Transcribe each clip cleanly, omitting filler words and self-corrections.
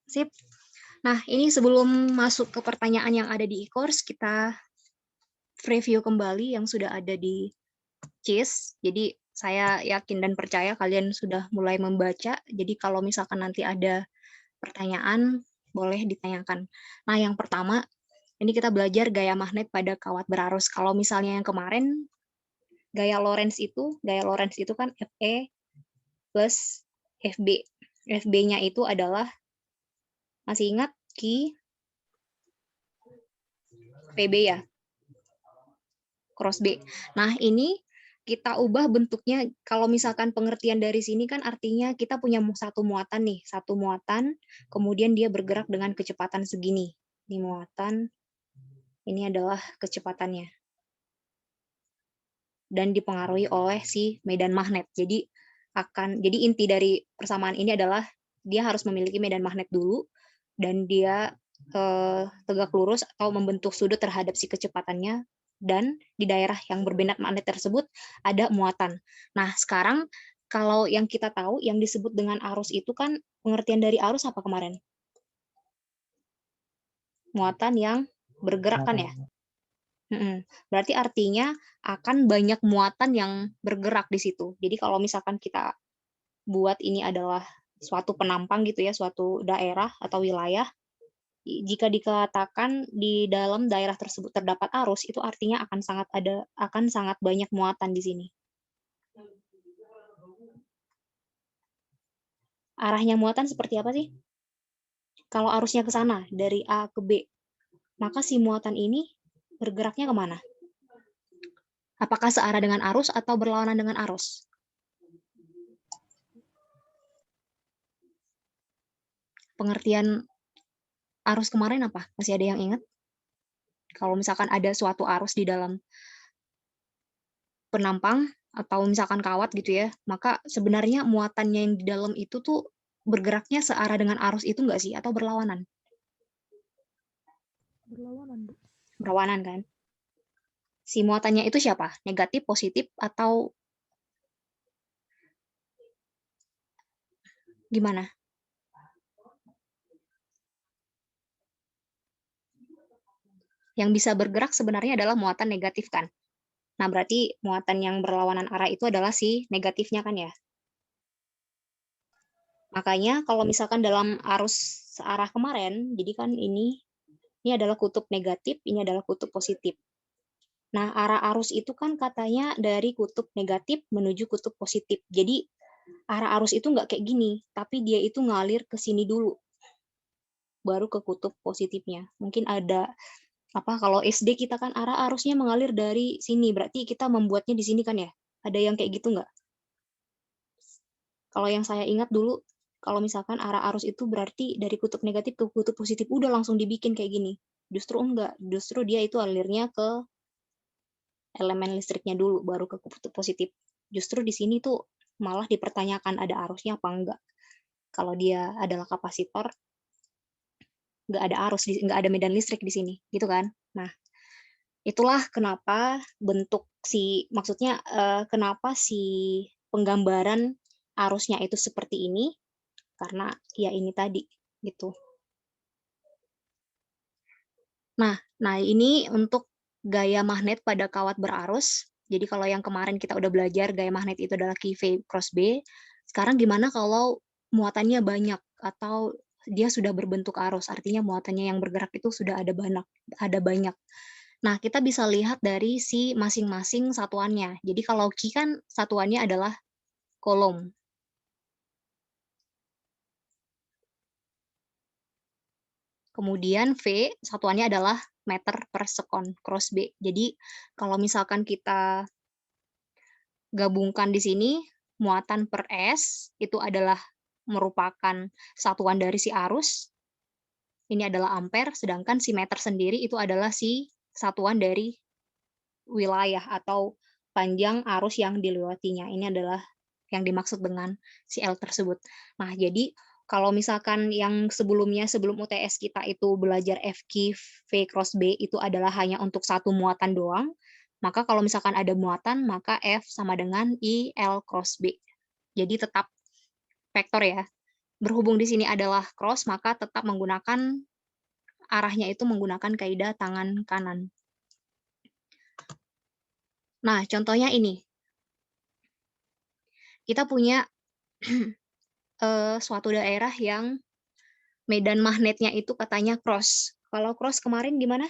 Sip. Nah, ini sebelum masuk ke pertanyaan yang ada di e-course, kita review kembali yang sudah ada di CIS. Jadi saya yakin dan percaya kalian sudah mulai membaca. Jadi kalau misalkan nanti ada pertanyaan, boleh ditanyakan. Nah, yang pertama, ini kita belajar gaya magnet pada kawat berarus. Kalau misalnya yang kemarin, gaya Lorentz itu kan Fe plus Fb. Fb-nya itu adalah, masih ingat, Q Pb ya, cross B. Nah, ini kita ubah bentuknya. Kalau misalkan pengertian dari sini kan artinya kita punya satu muatan nih, satu muatan, kemudian dia bergerak dengan kecepatan segini. Ini muatan, ini adalah kecepatannya. Dan dipengaruhi oleh si medan magnet. Jadi inti dari persamaan ini adalah dia harus memiliki medan magnet dulu, dan dia tegak lurus atau membentuk sudut terhadap si kecepatannya, dan di daerah yang berminat magnet tersebut ada muatan. Nah, sekarang kalau yang kita tahu yang disebut dengan arus itu kan, pengertian dari arus apa kemarin? Muatan yang bergerak kan ya? Berarti artinya akan banyak muatan yang bergerak di situ. Jadi kalau misalkan kita buat ini adalah suatu penampang gitu ya, suatu daerah atau wilayah, jika dikatakan di dalam daerah tersebut terdapat arus, itu artinya akan sangat banyak muatan di sini. Arahnya muatan seperti apa sih? Kalau arusnya ke sana, dari A ke B, maka si muatan ini bergeraknya kemana? Apakah searah dengan arus atau berlawanan dengan arus? Pengertian arus kemarin apa? Masih ada yang ingat? Kalau misalkan ada suatu arus di dalam penampang atau misalkan kawat gitu ya, maka sebenarnya muatannya yang di dalam itu tuh bergeraknya searah dengan arus itu enggak sih? Atau berlawanan? Berlawanan, Bu. Berlawanan kan? Si muatannya itu siapa? Negatif, positif, atau gimana? Yang bisa bergerak sebenarnya adalah muatan negatif kan? Nah, berarti muatan yang berlawanan arah itu adalah si negatifnya kan ya? Makanya kalau misalkan dalam arus searah kemarin, jadi kan ini adalah kutub negatif, ini adalah kutub positif. Nah, arah arus itu kan katanya dari kutub negatif menuju kutub positif. Jadi arah arus itu nggak kayak gini, tapi dia itu ngalir ke sini dulu, baru ke kutub positifnya. Mungkin ada kalau SD kita kan arah arusnya mengalir dari sini, berarti kita membuatnya di sini kan ya? Ada yang kayak gitu nggak? Kalau yang saya ingat dulu, kalau misalkan arah arus itu berarti dari kutub negatif ke kutub positif, udah langsung dibikin kayak gini. Justru enggak, justru dia itu alirnya ke elemen listriknya dulu, baru ke kutub positif. Justru di sini tuh malah dipertanyakan ada arusnya apa enggak. Kalau dia adalah kapasitor, nggak ada arus, nggak ada medan listrik di sini, gitu kan? Nah, itulah kenapa maksudnya kenapa si penggambaran arusnya itu seperti ini, karena ya ini tadi, gitu. Nah, ini untuk gaya magnet pada kawat berarus. Jadi kalau yang kemarin kita udah belajar gaya magnet itu adalah Q, V, cross B. Sekarang gimana kalau muatannya banyak atau dia sudah berbentuk arus, artinya muatannya yang bergerak itu sudah ada banyak. Nah, kita bisa lihat dari si masing-masing satuannya. Jadi kalau Q kan satuannya adalah kolom. Kemudian V satuannya adalah meter per sekon, cross B. Jadi kalau misalkan kita gabungkan di sini, muatan per S itu adalah merupakan satuan dari si arus, ini adalah ampere, sedangkan si meter sendiri itu adalah si satuan dari wilayah atau panjang arus yang dilewatinya. Ini adalah yang dimaksud dengan si L tersebut. Nah, jadi kalau misalkan yang sebelumnya, sebelum UTS kita itu belajar FQ, V cross B itu adalah hanya untuk satu muatan doang, maka kalau misalkan ada muatan, maka F sama dengan I L cross B. Jadi tetap vektor ya. berhubung di sini adalah cross, maka tetap menggunakan arahnya itu menggunakan kaidah tangan kanan. Nah, contohnya ini. Kita punya suatu daerah yang medan magnetnya itu katanya cross. Kalau cross kemarin gimana?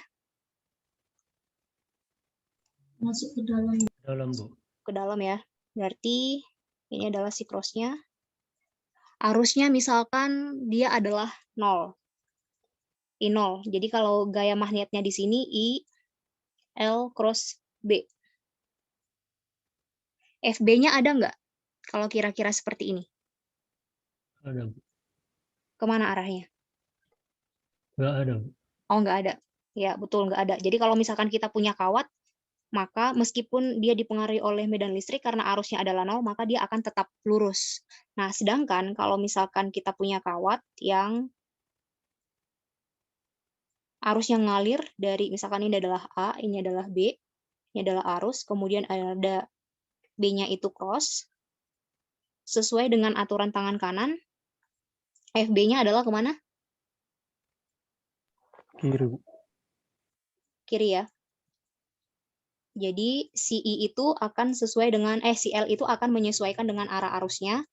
Masuk ke dalam. Dalam, Bu. Ke dalam ya. Berarti ini adalah si crossnya. Arusnya misalkan dia adalah 0. I0. Jadi kalau gaya magnetnya di sini I L cross B. FB-nya ada nggak? Kalau kira-kira seperti ini. Ada, Bu. Kemana arahnya? Nggak ada, Bu. Oh, nggak ada. Ya, betul, nggak ada. Jadi kalau misalkan kita punya kawat, maka meskipun dia dipengaruhi oleh medan listrik karena arusnya adalah 0, maka dia akan tetap lurus. Nah, sedangkan kalau misalkan kita punya kawat yang arusnya ngalir dari, misalkan ini adalah A, ini adalah B, ini adalah arus, kemudian ada B-nya itu cross, sesuai dengan aturan tangan kanan, FB-nya adalah kemana? Kiri, Bu. Kiri ya. Jadi si I itu akan sesuai dengan si L itu akan menyesuaikan dengan arah arusnya.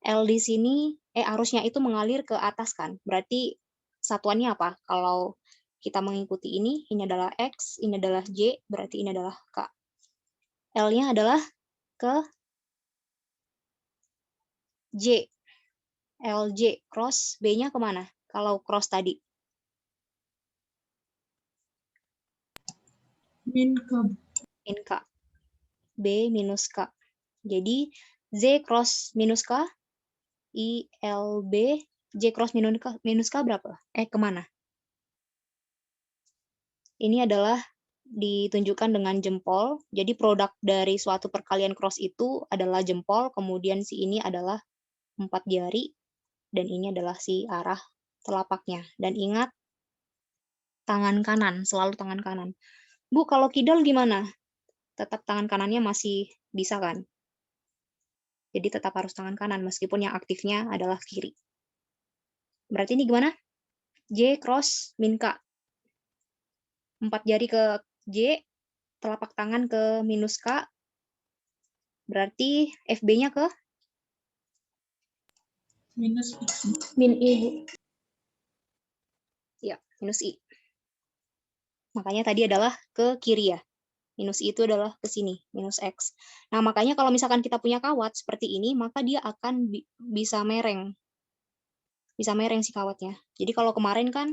L di sini arusnya itu mengalir ke atas kan. Berarti satuannya apa? Kalau kita mengikuti ini adalah X, ini adalah J, berarti ini adalah K. L-nya adalah ke J. LJ cross, B-nya kemana? Kalau cross tadi. Min ke Min K. B minus K. Jadi Z cross minus K, I L B, J cross minus K berapa? Kemana? Ini adalah ditunjukkan dengan jempol. Jadi produk dari suatu perkalian cross itu adalah jempol, kemudian si ini adalah 4 jari, dan ini adalah si arah telapaknya. Dan ingat, tangan kanan, selalu tangan kanan. Bu, kalau kidal gimana? Tetap tangan kanannya masih bisa kan? Jadi tetap harus tangan kanan, meskipun yang aktifnya adalah kiri. Berarti ini gimana? J cross min K. 4 jari ke J, telapak tangan ke minus K, berarti FB-nya ke? minus X. Min I, Bu. Ya, minus I. Makanya tadi adalah ke kiri ya. Minus I itu adalah ke sini, minus X. Nah, makanya kalau misalkan kita punya kawat seperti ini, maka dia akan bisa mereng. Bisa mereng si kawatnya. Jadi kalau kemarin kan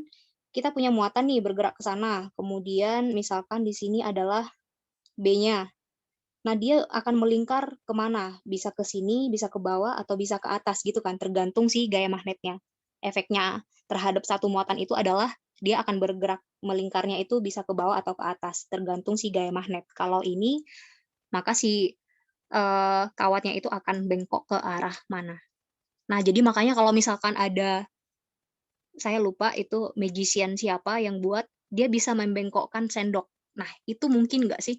kita punya muatan nih bergerak ke sana. Kemudian misalkan di sini adalah B-nya. Nah, dia akan melingkar kemana? Bisa ke sini, bisa ke bawah, atau bisa ke atas gitu kan. Tergantung si gaya magnetnya. Efeknya terhadap satu muatan itu adalah dia akan bergerak melingkarnya itu bisa ke bawah atau ke atas. Tergantung si gaya magnet. Kalau ini, maka si kawatnya itu akan bengkok ke arah mana. Nah, jadi makanya kalau misalkan ada, saya lupa itu magician siapa yang buat, dia bisa membengkokkan sendok. Nah, itu mungkin nggak sih?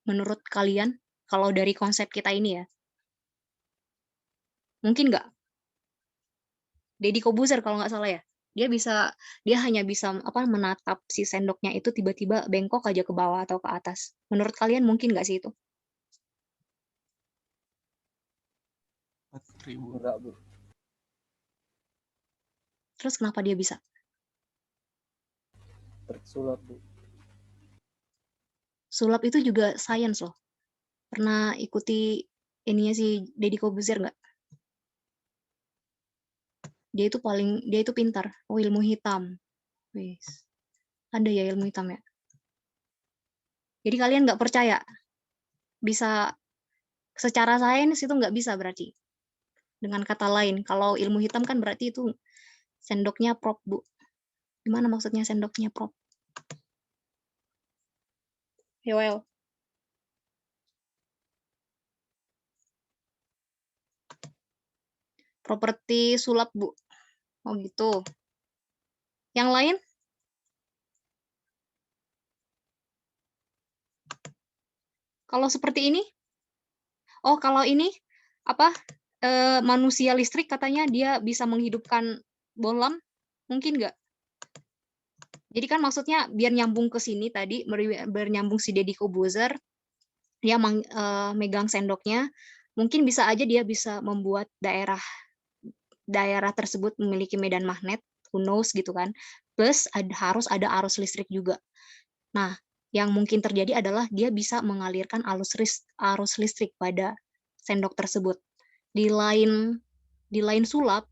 Menurut kalian, kalau dari konsep kita ini ya, mungkin nggak? Deddy Kobuzer kalau nggak salah ya, dia hanya bisa menatap si sendoknya itu tiba-tiba bengkok aja ke bawah atau ke atas. Menurut kalian mungkin nggak sih itu? 4.000. Enggak, Bu. Terus kenapa dia bisa? Tersulap, Bu. Sulap itu juga sains loh. Pernah ikuti ininya si Deddy Kobuzer nggak? Dia itu pintar. Oh, ilmu hitam. Wis. Ada ya ilmu hitam ya. Jadi kalian nggak percaya bisa secara sains itu nggak bisa berarti. Dengan kata lain, kalau ilmu hitam kan berarti itu sendoknya prop, Bu. Gimana maksudnya sendoknya prop? Yoel. Properti sulap, Bu. Oh gitu. Yang lain? Kalau seperti ini? Oh, kalau ini apa? manusia listrik katanya dia bisa menghidupkan bohlam, mungkin nggak? Jadi kan maksudnya biar nyambung ke sini tadi, bernyambung si Deddy Corbuzier, dia megang sendoknya, mungkin bisa aja dia bisa membuat daerah tersebut memiliki medan magnet, who knows gitu kan. Plus harus ada arus listrik juga. Nah, yang mungkin terjadi adalah dia bisa mengalirkan arus listrik pada sendok tersebut. Di lain sulap,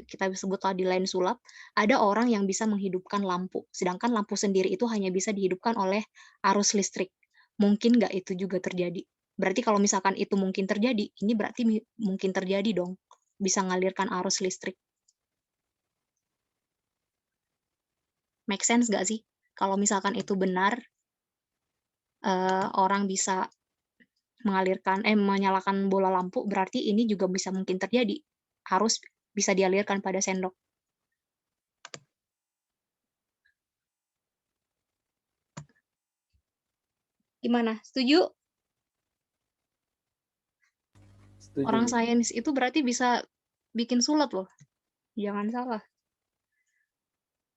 kita sebutlah di lain sulap, ada orang yang bisa menghidupkan lampu. Sedangkan lampu sendiri itu hanya bisa dihidupkan oleh arus listrik. Mungkin nggak itu juga terjadi. Berarti kalau misalkan itu mungkin terjadi, ini berarti mungkin terjadi dong. Bisa ngalirkan arus listrik. Make sense nggak sih? Kalau misalkan itu benar, orang bisa menyalakan bola lampu, berarti ini juga bisa mungkin terjadi. Harus bisa dialirkan pada sendok. Gimana? Setuju? Setuju, Orang Bu. sains itu berarti bisa bikin sulap loh. Jangan salah.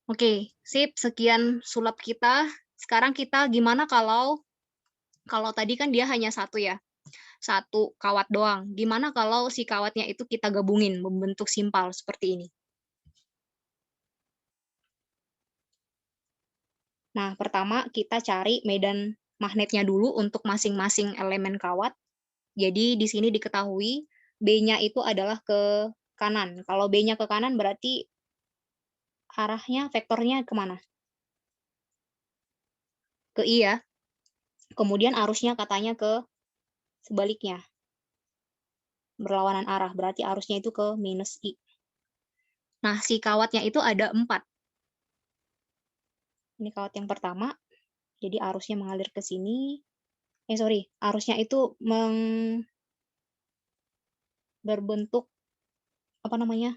Oke, sip. Sekian sulap kita. Sekarang kita gimana kalau tadi kan dia hanya satu ya. Satu kawat doang. Gimana kalau si kawatnya itu kita gabungin membentuk simpal seperti ini? Nah, pertama kita cari medan magnetnya dulu untuk masing-masing elemen kawat. Jadi di sini diketahui B-nya itu adalah ke kanan. Kalau B-nya ke kanan berarti arahnya, vektornya kemana? Ke I ya. Kemudian arusnya katanya ke sebaliknya. Berlawanan arah, berarti arusnya itu ke minus I. Nah, si kawatnya itu ada 4. Ini kawat yang pertama, jadi arusnya mengalir ke sini. Arusnya itu berbentuk apa namanya?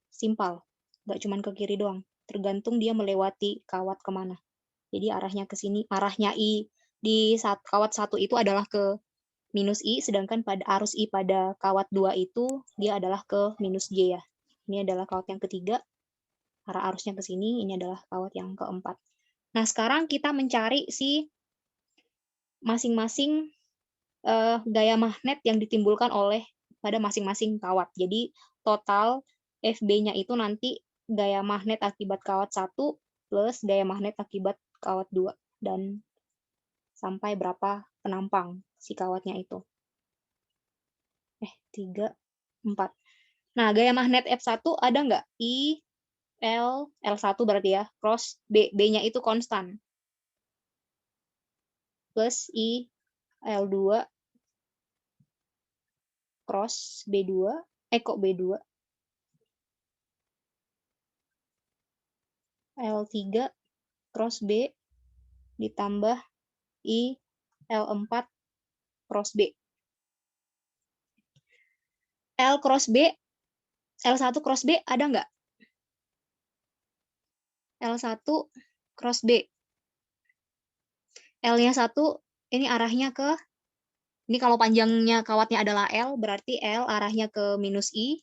Simpal. Nggak cuma ke kiri doang. Tergantung dia melewati kawat kemana. Jadi arahnya ke sini, arahnya I di kawat 1 itu adalah ke minus I, sedangkan pada arus I pada kawat 2 itu dia adalah ke minus J ya. Ini adalah kawat yang ketiga, arah arusnya ke sini, ini adalah kawat yang keempat. Nah, sekarang kita mencari si masing-masing gaya magnet yang ditimbulkan oleh pada masing-masing kawat. Jadi total FB-nya itu nanti gaya magnet akibat kawat 1 plus gaya magnet akibat kawat 2 dan sampai berapa penampang si kawatnya itu. 3, 4. Nah, gaya magnet F1 ada nggak? I, L1 berarti ya, cross B. B-nya itu konstan. Plus I, L2, cross B2. Kok B2? L3, cross B, ditambah I, L4, cross B. L cross B, L1 cross B ada nggak? L1 cross B. L-nya 1, ini arahnya ke, ini kalau panjangnya kawatnya adalah L, berarti L arahnya ke minus I,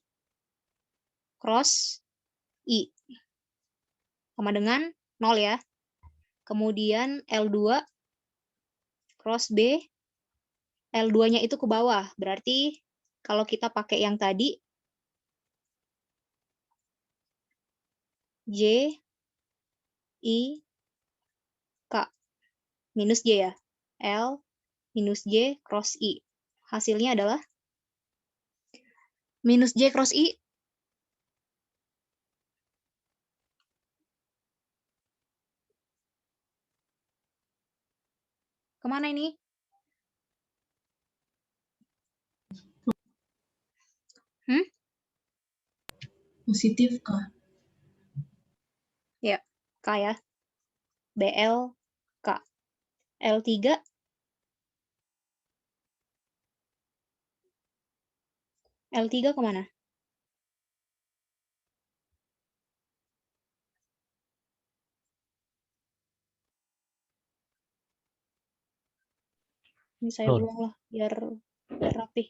cross I. Sama dengan 0 ya. Kemudian L2, cross B, L2-nya itu ke bawah. Berarti kalau kita pakai yang tadi, J, I, K. Minus J ya. L, minus J, cross I. Hasilnya adalah minus J cross I. Kemana ini? Positif kah? Ya, K ya. BL, K. L3, L3 kemana? Ini saya Nol. buang lah, biar rapi.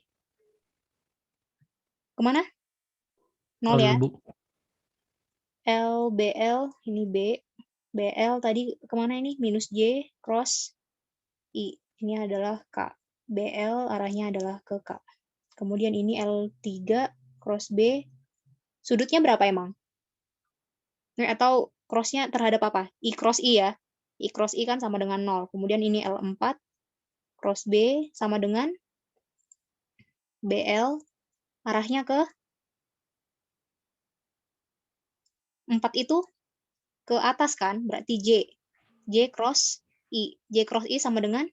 Kemana? 0 L, ya. Bu. L, BL, ini B. BL tadi kemana ini? Minus J, cross I. Ini adalah K. BL arahnya adalah ke K. Kemudian ini L3, cross B. Sudutnya berapa emang? Atau cross-nya terhadap apa? I cross I ya. I cross I kan sama dengan 0. Kemudian ini L4, cross B sama dengan BL. Arahnya ke 4 itu ke atas kan? Berarti J. J cross I. J cross I sama dengan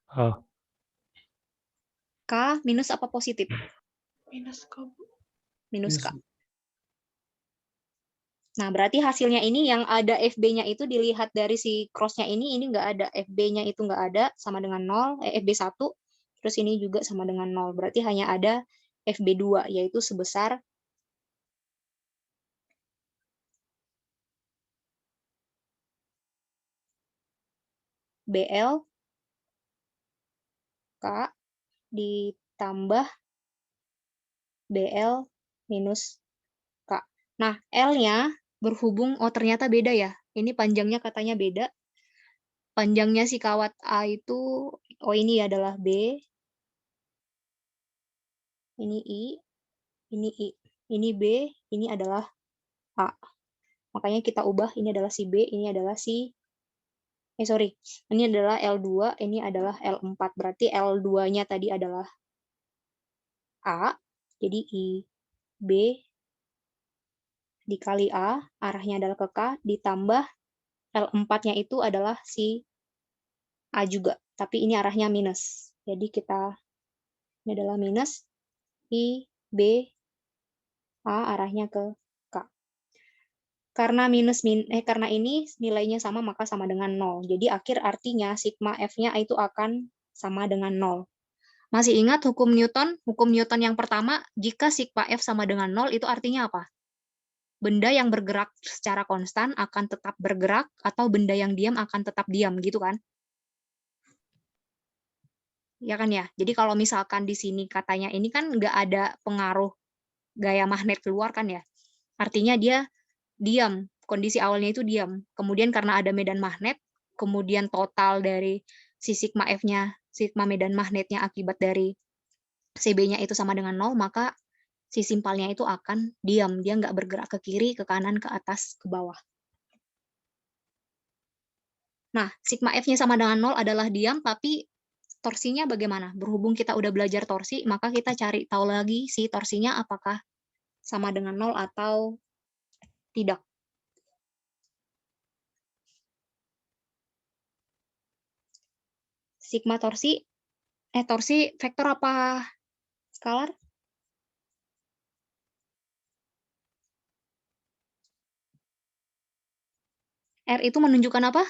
K. K minus apa positif? Minus K, Bu. Minus Minus. K. Nah, berarti hasilnya ini yang ada FB-nya itu dilihat dari si cross-nya ini nggak ada. FB-nya itu nggak ada, sama dengan 0, FB1, terus ini juga sama dengan 0. Berarti hanya ada FB2, yaitu sebesar BL K ditambah BL minus K. Nah, L-nya berhubung, oh ternyata beda ya. Ini panjangnya katanya beda. Panjangnya si kawat A itu, oh ini adalah B, ini I, ini I, ini B, ini adalah A. Makanya kita ubah, ini adalah si B, ini adalah si, ini adalah L2, ini adalah L4. Berarti L2-nya tadi adalah A, jadi I, B dikali A, arahnya adalah ke K, ditambah L4-nya itu adalah si A juga, tapi ini arahnya minus. Jadi ini adalah minus I, B, A arahnya ke K. Karena karena ini nilainya sama, maka sama dengan 0. Jadi akhir artinya sigma F-nya itu akan sama dengan 0. Masih ingat hukum Newton? Hukum Newton yang pertama, jika sigma F sama dengan 0, itu artinya apa? Benda yang bergerak secara konstan akan tetap bergerak, atau benda yang diam akan tetap diam, gitu kan? Ya kan ya? Jadi kalau misalkan di sini katanya ini kan nggak ada pengaruh gaya magnet keluar kan ya? Artinya dia diam, kondisi awalnya itu diam. Kemudian karena ada medan magnet, kemudian total dari si sigma F-nya, sigma medan magnetnya akibat dari CB-nya itu sama dengan 0, maka si simpalnya itu akan diam. Dia nggak bergerak ke kiri, ke kanan, ke atas, ke bawah. Nah, sigma F-nya sama dengan 0 adalah diam, tapi torsinya bagaimana? Berhubung kita udah belajar torsi, maka kita cari tahu lagi si torsinya apakah sama dengan 0 atau tidak. Sigma torsi, torsi vektor apa skalar? R itu menunjukkan apa?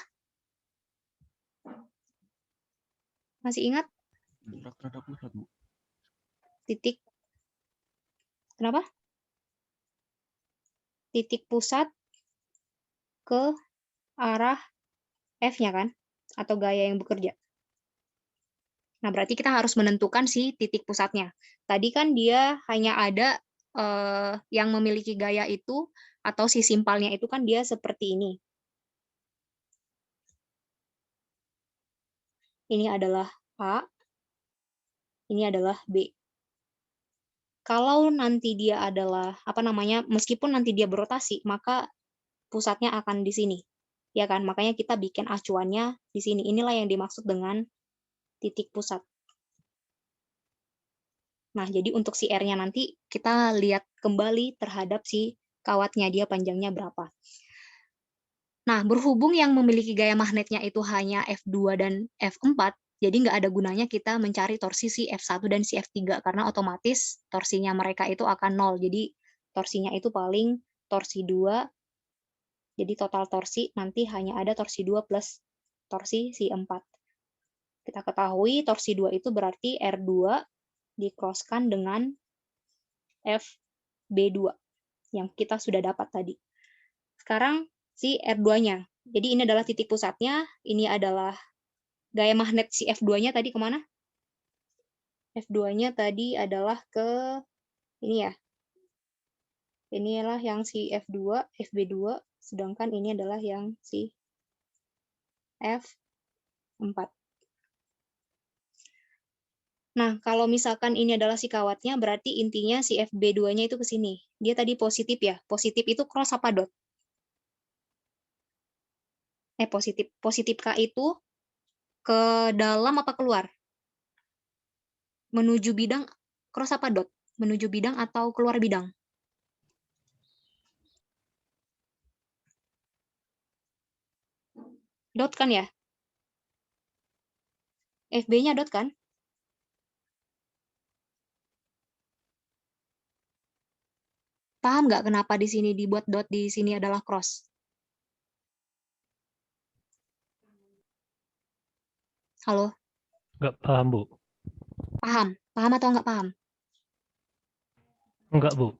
Masih ingat? Gerak terhadap pusat, Bu. Titik. Kenapa? Titik pusat ke arah F-nya kan? Atau gaya yang bekerja. Nah, berarti kita harus menentukan si titik pusatnya. Tadi kan dia hanya ada yang memiliki gaya itu, atau si simpalnya itu kan dia seperti ini. Ini adalah A, ini adalah B. Kalau nanti dia adalah, meskipun nanti dia berotasi, maka pusatnya akan di sini. Ya kan? Makanya kita bikin acuannya di sini. Inilah yang dimaksud dengan titik pusat. Nah, jadi untuk si R-nya nanti kita lihat kembali terhadap si kawatnya, dia panjangnya berapa. Nah, berhubung yang memiliki gaya magnetnya itu hanya F2 dan F4, jadi nggak ada gunanya kita mencari torsi si F1 dan si F3, karena otomatis torsinya mereka itu akan 0. Jadi torsinya itu paling torsi 2, jadi total torsi nanti hanya ada torsi 2 plus torsi si 4. Kita ketahui torsi 2 itu berarti R2 di-crosskan dengan FB2 yang kita sudah dapat tadi. Sekarang si R2-nya. Jadi ini adalah titik pusatnya, ini adalah gaya magnet si F2-nya tadi kemana? F2-nya tadi adalah ke ini ya. Inilah yang si F2, FB2, sedangkan ini adalah yang si F4. Nah, kalau misalkan ini adalah si kawatnya, berarti intinya si FB2-nya itu ke sini. Dia tadi positif ya. Positif itu cross apa dot? Positif. Positif K itu ke dalam apa keluar? Menuju bidang cross apa dot? Menuju bidang atau keluar bidang? Dot kan ya? FB-nya dot kan? Paham nggak kenapa di sini dibuat dot, di sini adalah cross? Halo? Nggak paham, Bu. Paham? Paham atau nggak paham? Enggak, Bu.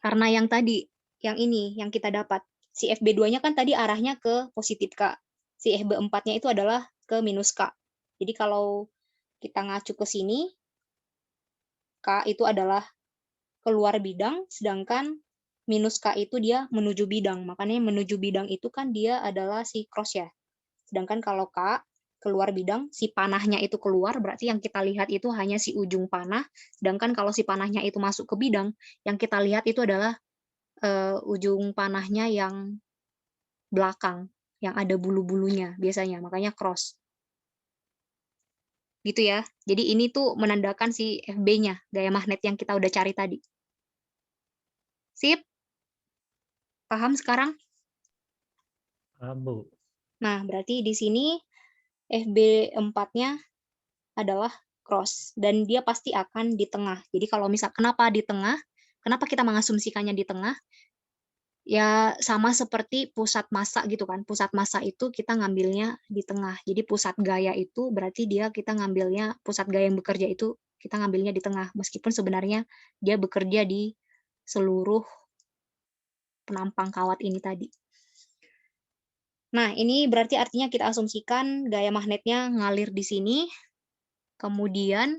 Karena yang tadi, yang ini, yang kita dapat. Si FB2-nya kan tadi arahnya ke positif K. Si FB4-nya itu adalah ke minus K. Jadi kalau kita ngacu ke sini, K itu adalah keluar bidang, sedangkan minus K itu dia menuju bidang. Makanya menuju bidang itu kan dia adalah si cross ya. Sedangkan kalau K keluar bidang, si panahnya itu keluar, berarti yang kita lihat itu hanya si ujung panah. Sedangkan kalau si panahnya itu masuk ke bidang, yang kita lihat itu adalah ujung panahnya yang belakang, yang ada bulu-bulunya biasanya, makanya cross. Gitu ya. Jadi ini tuh menandakan si FB-nya, gaya magnet yang kita udah cari tadi. Sip? Paham sekarang? Paham, Bu. Nah, berarti di sini FB4-nya adalah cross, dan dia pasti akan di tengah. Jadi kalau misal, kenapa di tengah? Kenapa kita mengasumsikannya di tengah? Ya sama seperti pusat massa gitu kan. Pusat massa itu kita ngambilnya di tengah. Jadi pusat gaya itu berarti kita ngambilnya, pusat gaya yang bekerja itu kita ngambilnya di tengah. Meskipun sebenarnya dia bekerja di seluruh penampang kawat ini tadi. Nah, ini berarti artinya kita asumsikan gaya magnetnya ngalir di sini. Kemudian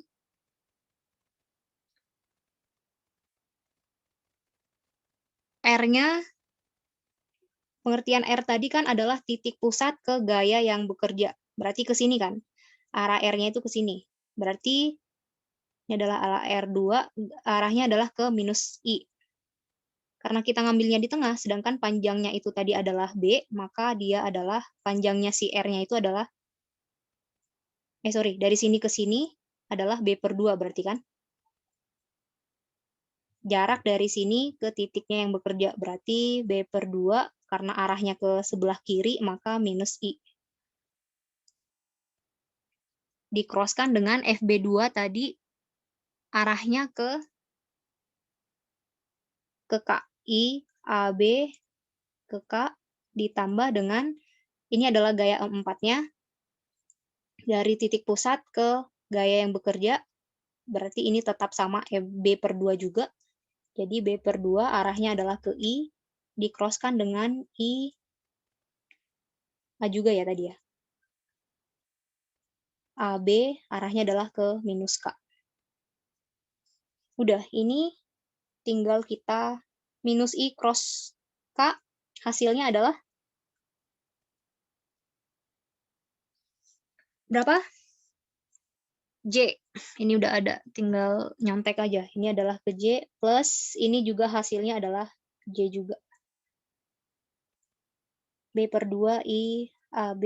R-nya, pengertian R tadi kan adalah titik pusat ke gaya yang bekerja. Berarti ke sini kan. Arah R-nya itu ke sini. Berarti ini adalah arah R2, arahnya adalah ke minus I. Karena kita ngambilnya di tengah, sedangkan panjangnya itu tadi adalah B, maka dia adalah, panjangnya si R-nya itu adalah, dari sini ke sini adalah B/2 berarti kan? Jarak dari sini ke titiknya yang bekerja, berarti B/2, karena arahnya ke sebelah kiri, maka minus I. Di-crosskan dengan FB2 tadi, arahnya ke K. I, AB, ke K, ditambah dengan, ini adalah gaya 4-nya, dari titik pusat ke gaya yang bekerja, berarti ini tetap sama B/2 juga. Jadi B/2 arahnya adalah ke I, di-crosskan dengan I, A juga ya tadi ya. AB arahnya adalah ke minus K. Udah, ini tinggal kita minus I cross K, hasilnya adalah berapa? J. Ini udah ada, tinggal nyontek aja. Ini adalah ke J, plus ini juga hasilnya adalah J juga. B/2 I AB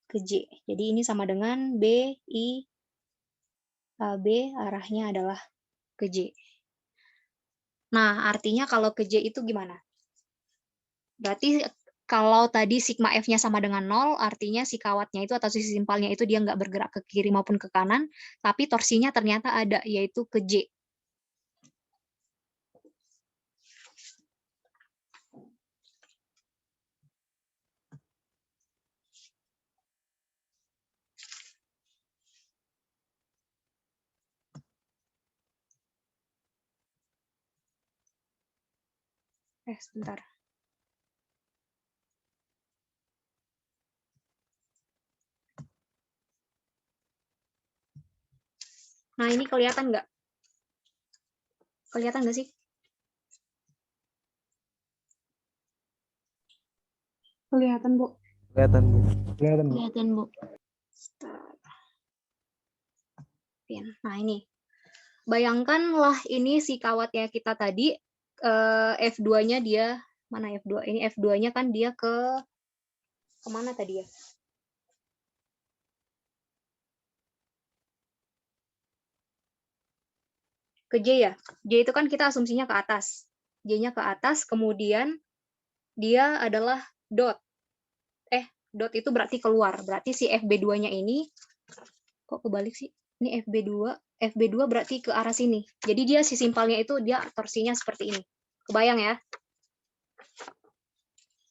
ke J. Jadi ini sama dengan B I AB, arahnya adalah ke J. Nah, artinya kalau ke J itu gimana? Berarti kalau tadi sigma F-nya sama dengan 0, artinya si kawatnya itu atau si simpalnya itu dia nggak bergerak ke kiri maupun ke kanan, tapi torsinya ternyata ada, yaitu ke J. Sebentar. Nah, ini kelihatan nggak? Kelihatan nggak sih? Kelihatan, Bu. Kelihatan, Bu. Kelihatan, Bu. Kelihatan, Bu. Nah, ini. Bayangkanlah ini si kawatnya kita tadi, F2-nya dia, mana F2? Ini F2-nya kan dia kemana tadi ya? Ke J ya? J itu kan kita asumsinya ke atas. J-nya ke atas, kemudian dia adalah dot. Dot itu berarti keluar. Berarti si FB2-nya ini, kok kebalik sih? Ini FB2 berarti ke arah sini. Jadi dia si simpalnya itu dia torsinya seperti ini. Kebayang ya?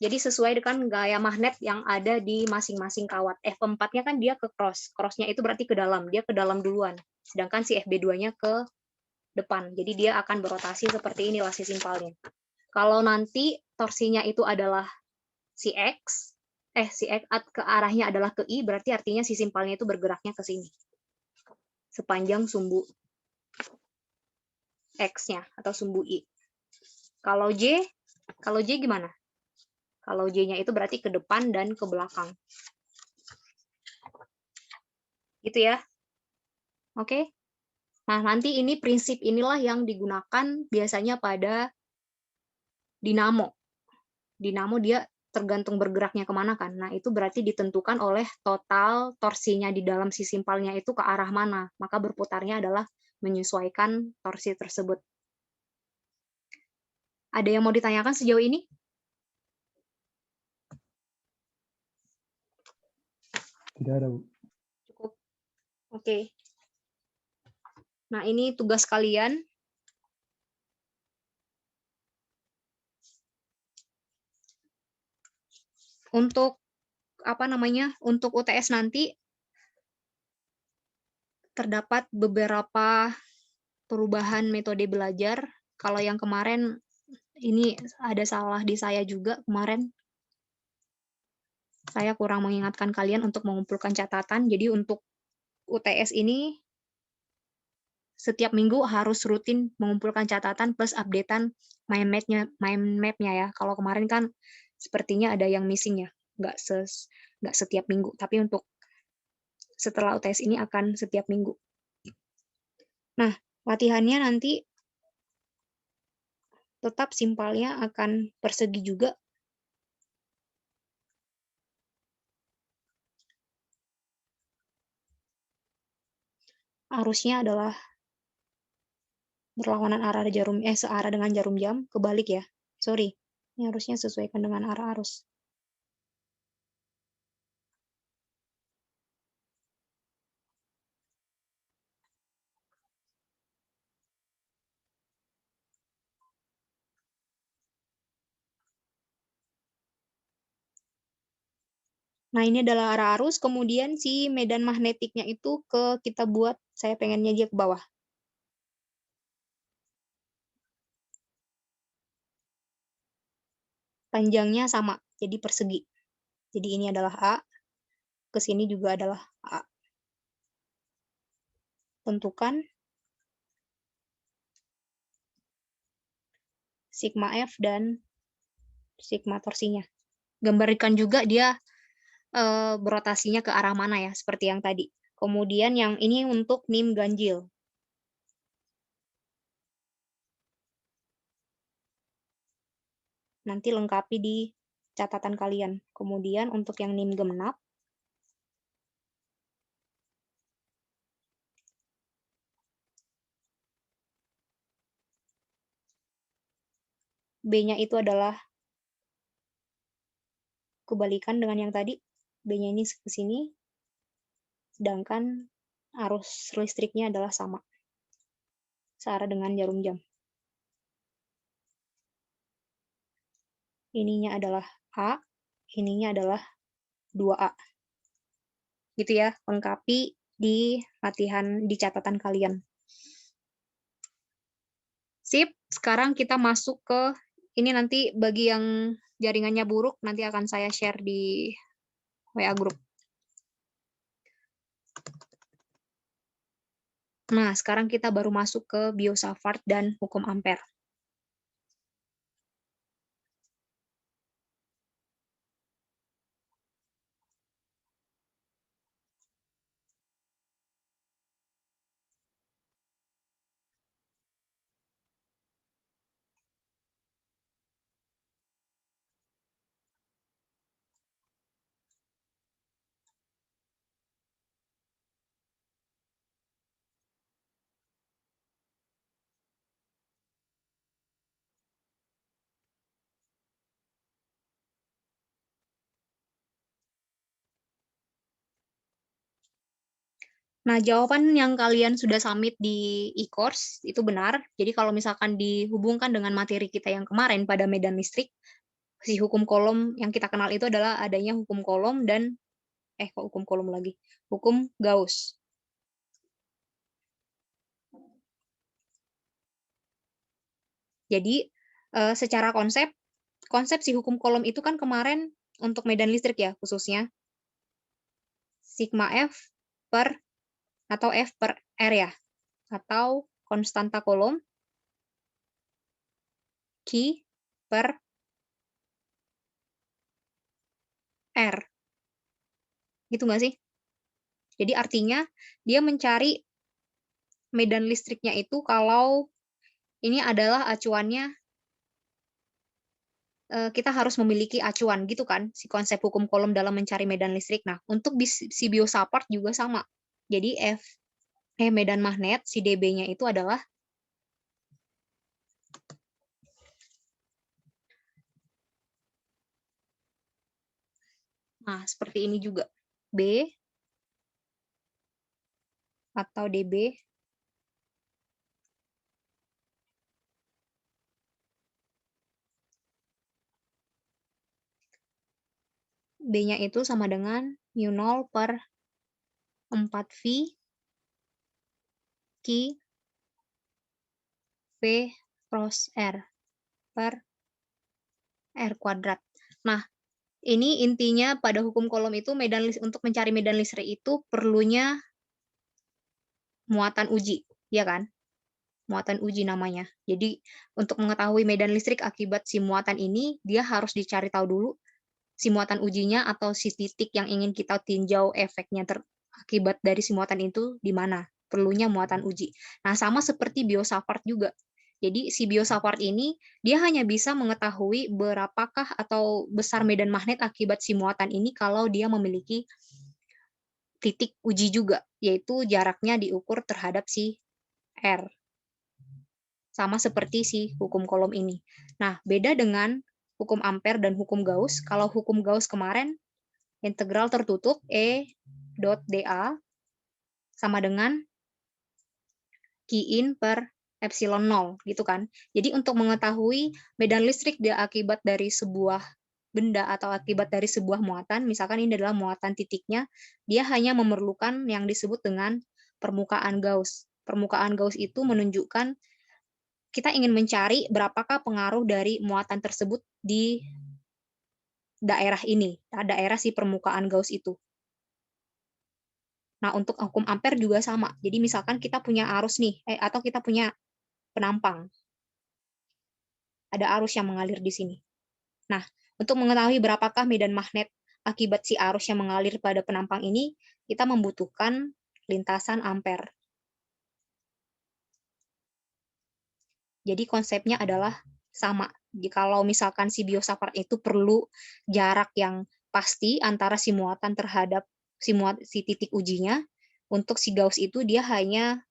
Jadi sesuai dengan gaya magnet yang ada di masing-masing kawat. F4-nya kan dia ke cross. Cross-nya itu berarti ke dalam. Dia ke dalam duluan. Sedangkan si FB2-nya ke depan. Jadi dia akan berotasi seperti inilah si simpalnya. Kalau nanti torsinya itu adalah si X ke arahnya adalah ke I, berarti artinya si simpalnya itu bergeraknya ke sini. Sepanjang sumbu X-nya atau sumbu I. Kalau J gimana? Kalau J-nya itu berarti ke depan dan ke belakang. Gitu ya. Oke. Nah, nanti ini prinsip inilah yang digunakan biasanya pada dinamo. Dinamo dia tergantung bergeraknya kemana kan. Nah, itu berarti ditentukan oleh total torsinya di dalam si simpalnya itu ke arah mana. Maka berputarnya adalah menyesuaikan torsi tersebut. Ada yang mau ditanyakan sejauh ini? Tidak ada, Bu. Cukup. Oke. Nah, ini tugas kalian. Untuk untuk UTS nanti terdapat beberapa perubahan metode belajar. Kalau yang kemarin ini ada salah di saya juga kemarin. Saya kurang mengingatkan kalian untuk mengumpulkan catatan. Jadi untuk UTS ini setiap minggu harus rutin mengumpulkan catatan plus updatean mind map-nya ya. Kalau kemarin kan sepertinya ada yang missing ya. Nggak setiap minggu, tapi untuk setelah UTS ini akan setiap minggu. Nah, latihannya nanti tetap simpalnya akan persegi juga. Arusnya adalah berlawanan arah searah dengan jarum jam, kebalik ya. Sorry, ini harusnya sesuaikan dengan arah arus. Nah, ini adalah arah arus, kemudian si medan magnetiknya itu kita buat, saya pengennya dia ke bawah. Panjangnya sama, jadi persegi. Jadi ini adalah A, ke sini juga adalah A. Tentukan sigma F dan sigma torsinya. Gambarkan juga dia berotasinya ke arah mana ya, seperti yang tadi. Kemudian yang ini untuk nim ganjil. Nanti lengkapi di catatan kalian. Kemudian untuk yang nim genap, B-nya itu adalah kebalikan dengan yang tadi. B-nya ini ke sini, sedangkan arus listriknya adalah sama. Searah dengan jarum jam. Ininya adalah A, ininya adalah 2A. Gitu ya, lengkapi di latihan, di catatan kalian. Sip, sekarang kita masuk ke, ini nanti bagi yang jaringannya buruk, nanti akan saya share di WA group. Nah, sekarang kita baru masuk ke Biot-Savart dan hukum Ampere. Nah, jawaban yang kalian sudah submit di e-course itu benar. Jadi kalau misalkan dihubungkan dengan materi kita yang kemarin pada medan listrik, si hukum kolom yang kita kenal itu adalah adanya hukum kolom dan kok hukum kolom lagi? Hukum Gauss. Jadi secara konsep si hukum kolom itu kan kemarin untuk medan listrik ya khususnya sigma F per atau F per R ya, atau konstanta kolom Q per R. Gitu nggak sih? Jadi artinya dia mencari medan listriknya itu kalau ini adalah acuannya, kita harus memiliki acuan gitu kan, si konsep hukum kolom dalam mencari medan listrik. Nah, untuk si Biot-Savart juga sama. Jadi medan magnet, si dB-nya itu adalah nah, seperti ini juga. B atau dB B-nya itu sama dengan mu0 per 4V Q V cross R per R kuadrat. Nah, ini intinya pada hukum kolom itu untuk mencari medan listrik itu perlunya muatan uji, ya kan? Muatan uji namanya. Jadi untuk mengetahui medan listrik akibat si muatan ini, dia harus dicari tahu dulu si muatan ujinya atau si titik yang ingin kita tinjau efeknya akibat dari si muatan itu di mana. Perlunya muatan uji. Nah, sama seperti Biot-Savart juga. Jadi si Biot-Savart ini dia hanya bisa mengetahui berapakah atau besar medan magnet akibat si muatan ini kalau dia memiliki titik uji juga, yaitu jaraknya diukur terhadap si R. Sama seperti si hukum kolom ini. Nah, beda dengan hukum Ampere dan hukum Gauss. Kalau hukum Gauss kemarin, integral tertutup E dot dA sama dengan Qin per epsilon 0, gitu kan. Jadi untuk mengetahui medan listrik dia akibat dari sebuah benda atau akibat dari sebuah muatan, misalkan ini adalah muatan titiknya, dia hanya memerlukan yang disebut dengan permukaan Gauss. Permukaan Gauss itu menunjukkan kita ingin mencari berapakah pengaruh dari muatan tersebut di daerah ini, daerah si permukaan Gauss itu. Nah, untuk hukum Ampere juga sama. Jadi misalkan kita punya arus nih, atau kita punya penampang. Ada arus yang mengalir di sini. Nah, untuk mengetahui berapakah medan magnet akibat si arus yang mengalir pada penampang ini, kita membutuhkan lintasan Ampere. Jadi konsepnya adalah sama. Kalau misalkan si Biot-Savart itu perlu jarak yang pasti antara si muatan terhadap si titik ujinya, untuk si Gauss itu dia hanya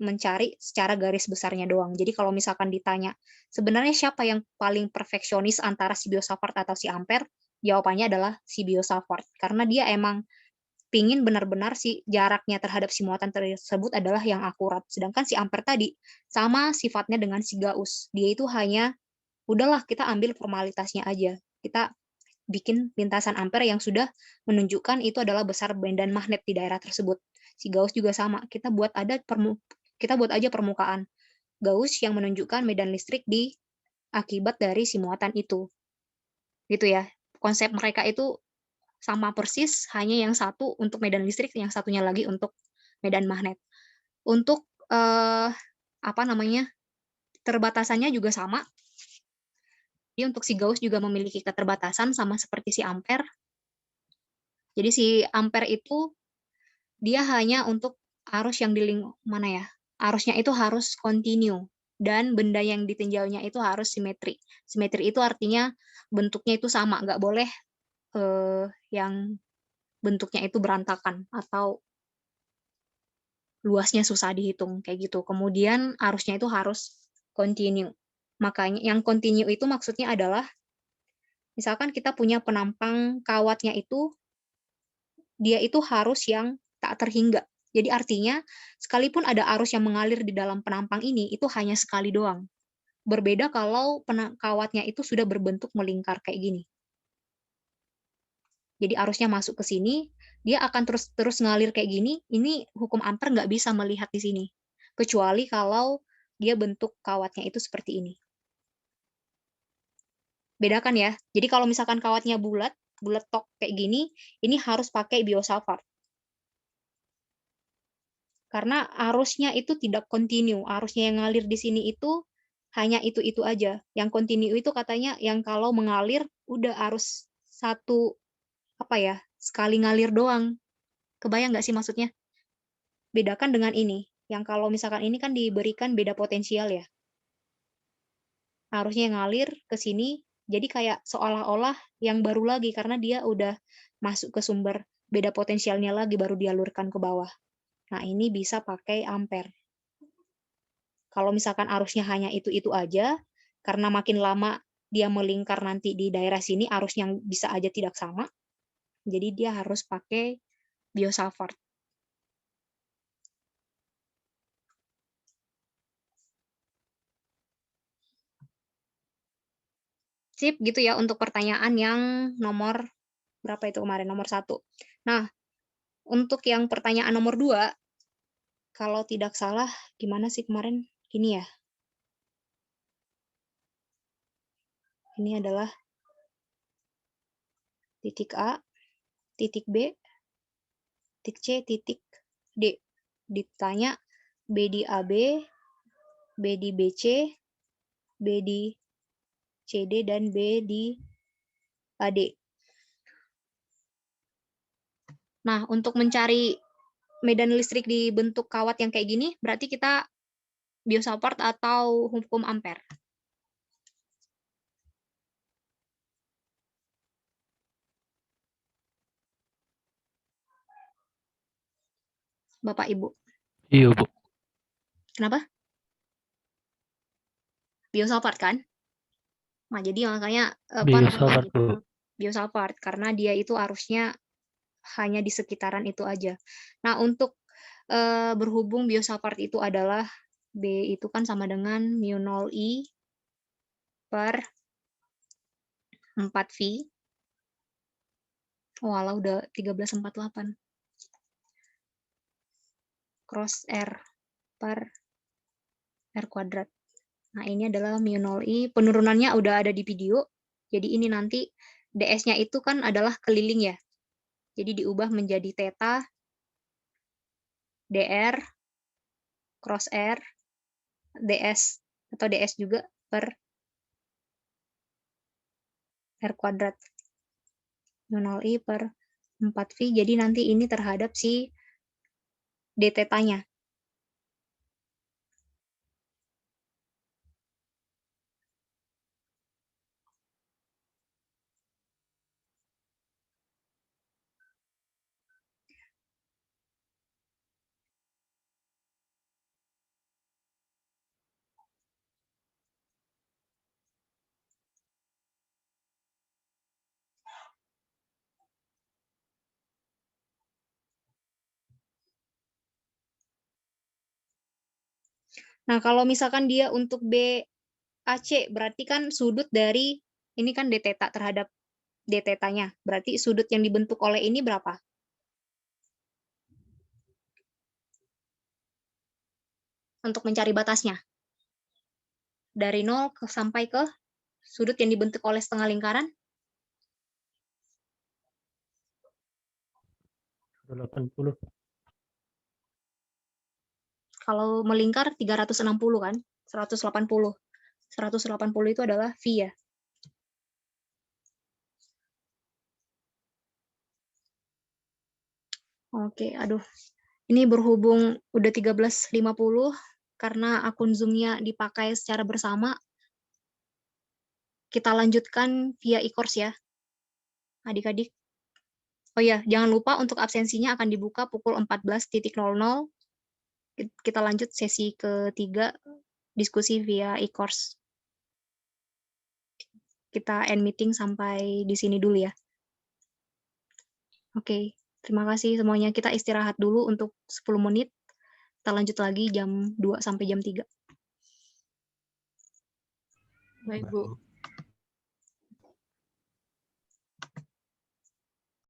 mencari secara garis besarnya doang. Jadi kalau misalkan ditanya, sebenarnya siapa yang paling perfeksionis antara si Biot-Savart atau si Ampere? Jawabannya adalah si Biot-Savart. Karena dia emang pingin benar-benar si jaraknya terhadap si muatan tersebut adalah yang akurat. Sedangkan si Ampere tadi sama sifatnya dengan si Gauss. Dia itu hanya, udahlah kita ambil formalitasnya aja. Kita bikin lintasan Ampere yang sudah menunjukkan itu adalah besar medan magnet di daerah tersebut. Si Gauss juga sama. Kita buat aja permukaan Gauss yang menunjukkan medan listrik di akibat dari si muatan itu. Gitu ya. Konsep mereka itu sama persis, hanya yang satu untuk medan listrik, yang satunya lagi untuk medan magnet. Untuk, apa namanya, keterbatasannya juga sama. Jadi untuk si Gauss juga memiliki keterbatasan sama seperti si Ampere. Jadi si Ampere itu dia hanya untuk arus yang mana ya, arusnya itu harus kontinu dan benda yang ditinjaunya itu harus simetri. Simetri itu artinya bentuknya itu sama, nggak boleh yang bentuknya itu berantakan atau luasnya susah dihitung kayak gitu. Kemudian arusnya itu harus kontinu. Makanya yang kontinu itu maksudnya adalah misalkan kita punya penampang kawatnya itu dia itu harus yang tak terhingga. Jadi artinya sekalipun ada arus yang mengalir di dalam penampang ini itu hanya sekali doang. Berbeda kalau kawatnya itu sudah berbentuk melingkar kayak gini. Jadi arusnya masuk ke sini, dia akan terus ngalir kayak gini. Ini hukum Ampere nggak bisa melihat di sini, kecuali kalau dia bentuk kawatnya itu seperti ini. Bedakan ya. Jadi kalau misalkan kawatnya bulat tok kayak gini, ini harus pakai Biot-Savart. Karena arusnya itu tidak kontinu. Arusnya yang ngalir di sini itu hanya itu aja. Yang kontinu itu katanya yang kalau mengalir udah arus satu sekali ngalir doang. Kebayang nggak sih maksudnya? Bedakan dengan ini. Yang kalau misalkan ini kan diberikan beda potensial ya. Harusnya yang ngalir ke sini, jadi kayak seolah-olah yang baru lagi karena dia udah masuk ke sumber beda potensialnya lagi baru dialurkan ke bawah. Nah, ini bisa pakai Ampere. Kalau misalkan arusnya hanya itu aja, karena makin lama dia melingkar nanti di daerah sini, arusnya bisa aja tidak sama. Jadi dia harus pakai Biot-Savart. Sip, gitu ya untuk pertanyaan yang nomor berapa itu kemarin, nomor 1. Nah, untuk yang pertanyaan nomor 2, kalau tidak salah, gimana sih kemarin? Ini ya. Ini adalah titik A, titik B, titik C, titik D. Ditanya B di AB, B di BC, B di CD, dan B di AD. Nah, untuk mencari medan listrik di bentuk kawat yang kayak gini, berarti kita Biot-Savart atau hukum Ampere. Bapak, Ibu. Iya, Bu. Kenapa? Biot-Savart kan? Nah, jadi makanya Biot-Savart, Bu. Biot-Savart karena dia itu arusnya hanya di sekitaran itu aja. Nah, untuk berhubung Biot-Savart itu adalah B itu kan sama dengan mu 0I per 4V. Walah, udah 1348. Cross R per R kuadrat. Nah, ini adalah mu 0I. Penurunannya udah ada di video. Jadi ini nanti ds-nya itu kan adalah keliling ya. Jadi diubah menjadi theta dr cross R ds atau ds juga per R kuadrat. Mu 0I per 4V. Jadi nanti ini terhadap si d theta-nya. Nah, kalau misalkan dia untuk BAC, berarti kan sudut dari, ini kan d theta terhadap d theta-nya. Berarti sudut yang dibentuk oleh ini berapa? Untuk mencari batasnya. Dari 0 sampai ke sudut yang dibentuk oleh setengah lingkaran. 80. Kalau melingkar 360 kan? 180. 180 itu adalah V ya. Oke, aduh. Ini berhubung udah 13.50 karena akun Zoom-nya dipakai secara bersama. Kita lanjutkan via e-course ya, adik-adik. Oh ya, jangan lupa untuk absensinya akan dibuka pukul 14.00. Kita lanjut sesi ketiga, diskusi via e-course. Kita end meeting sampai di sini dulu ya. Oke, terima kasih semuanya. Kita istirahat dulu untuk 10 menit. Kita lanjut lagi jam 2 sampai jam 3. Baik, Bu.